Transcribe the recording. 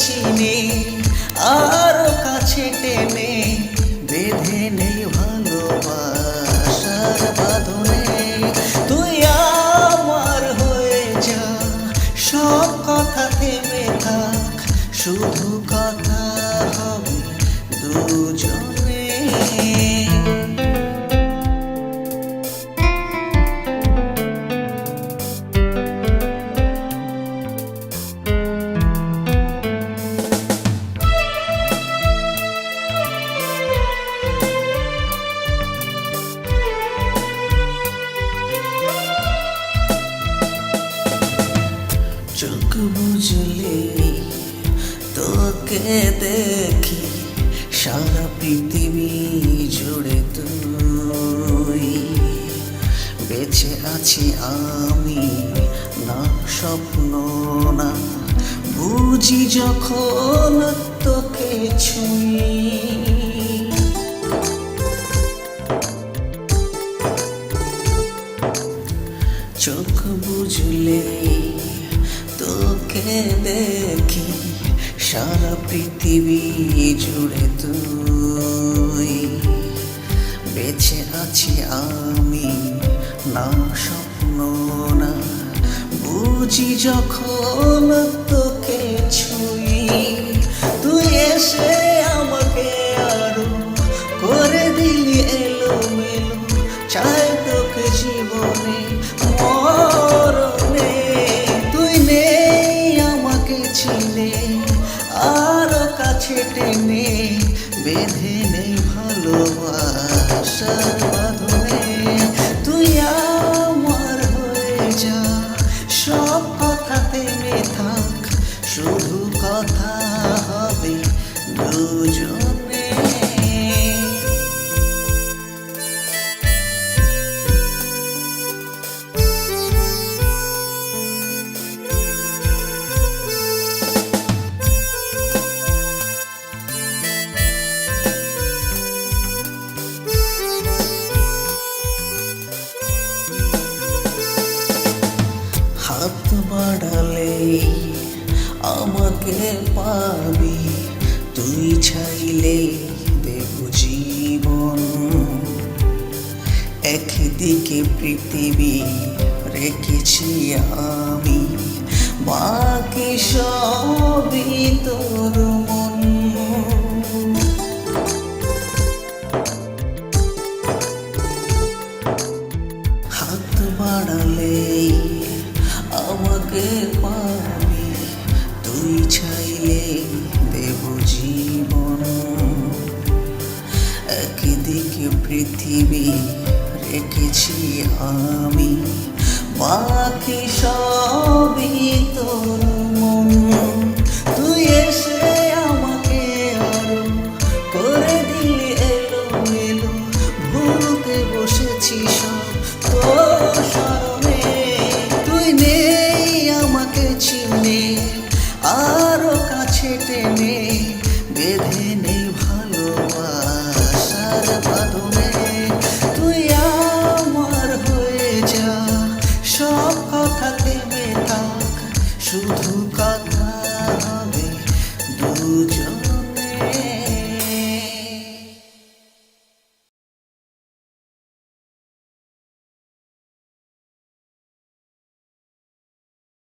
চিনে আরো কাছে টেনে বেঁধে নেই ভালোবাসার বাঁধনে। তুই আমার হয়ে যা, সব কথা থেমে থাক, শুধু কথা হবে দুজনে। চোখ বুঝলে তোকে দেখি, সারা পৃথিবী জুড়ে তুই। বেঁচে আছি আমি, না স্বপ্ন না, বুঝি যখন তোকে ছুঁই। চোখ বুঝলে তোকে দেখি, সারা পৃথিবী জুড়ে তুই। বেঁচে আছি আমি, না স্বপ্ন না, বুঝি যখন তোকে ছুঁই। তুই এসে আমাকে আরো করে দিলি এলোমেলো, চাই তোকে জীবনে মরণে। তুই নেই আমাকে চিনে আরো কাছে টেনে বেঁধে নেই ভালোবাসার বাঁধনে। তুই আমার হয়ে যা, সব কথা থেমে থাক, শুধু কথা হবে দুজনে। হাত বাড়ালেই আমাকে পাবি, তুই চাইলে দেব জীবন। একদিকে পৃথিবী রেখেছি আমি, বাকি সবই তোর মন। হাত বাড়ালেই আমাকে পাবি, তুই চাইলে দেব জীবন। একদিকে পৃথিবী রেখেছি আমি, বাকি সবই তোর মন। তুই এসে আমাকে আরো করে দিলি এলোমেলো, ভুলতে বসেছি সব তোর স্মরণে। তুই নেই আমাকে চিনে আরো কাছে টেনে বেঁধে নেই ভালোবাসার বাঁধনে। তুই আমার হয়ে যা, সব কথা থেমে থাক, শুধু